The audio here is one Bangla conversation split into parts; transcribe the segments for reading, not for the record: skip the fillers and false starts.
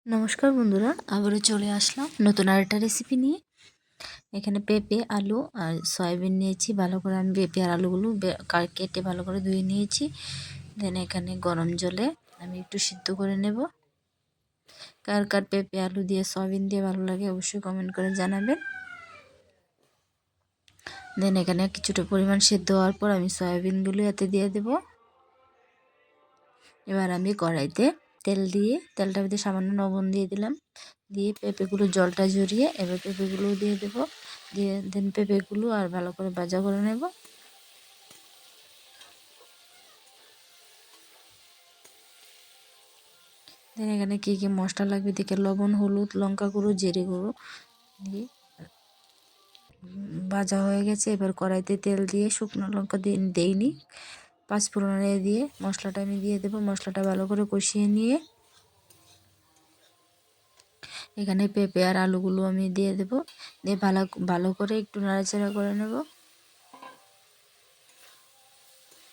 নমস্কার বন্ধুরা, আবারও চলে আসলাম নতুন আরেকটা রেসিপি নিয়ে। এখানে পেঁপে, আলু আর সয়াবিন নিয়েছি। ভালো করে আমি পেঁপে আর আলুগুলো কেটে ভালো করে ধুয়ে নিয়েছি। দেন এখানে গরম জলে আমি একটু সিদ্ধ করে নেব। কার কার পেঁপে আলু দিয়ে সয়াবিন দিয়ে ভালো লাগে অবশ্যই কমেন্ট করে জানাবেন। দেন এখানে কিছুটা পরিমাণ সিদ্ধ হওয়ার পর আমি সয়াবিনগুলো এতে দিয়ে দেব। এবার আমি কড়াইতে তেল দিয়ে তেলটার মধ্যে সামান্য লবণ দিয়ে দিলাম। দিয়ে পেঁপেগুলো জলটা ঝরিয়ে এবার পেঁপেগুলো দিয়ে দেবো। দিয়ে দেন পেঁপেগুলো আর ভালো করে ভাজা করে নেব। দেন এখানে কী কী মশলা লাগবে দেখে লবণ, হলুদ, লঙ্কা গুঁড়ো, জিরে গুঁড়ো দিয়ে ভাজা হয়ে গেছে। এবার কড়াইতে তেল দিয়ে শুকনো লঙ্কা দেইনি, পাঁচফোড়ন দিয়ে মশলাটা আমি দিয়ে দেবো। মশলাটা ভালো করে কষিয়ে নিয়ে এখানে পেঁপে আর আলুগুলো আমি দিয়ে দেব। দিয়ে ভালো ভালো করে একটু নাড়াচাড়া করে নেব।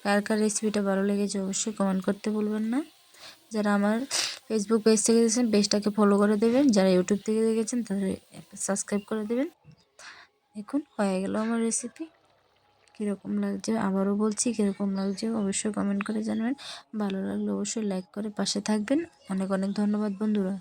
কার কার রেসিপিটা ভালো লেগেছে অবশ্যই কমেন্ট করতে ভুলবেন না। যারা আমার ফেসবুক পেজ থেকে দেখেছেন পেজটাকে ফলো করে দেবেন, যারা ইউটিউব থেকে দেখেছেন তাদের সাবস্ক্রাইব করে দেবেন। দেখুন হয়ে গেল আমার রেসিপি। কীরকম লাগছে আবারও বলছি, কীরকম লাগছে অবশ্যই কমেন্ট করে জানাবেন। ভালো লাগলে অবশ্যই লাইক করে পাশে থাকবেন। অনেক অনেক ধন্যবাদ বন্ধুরা।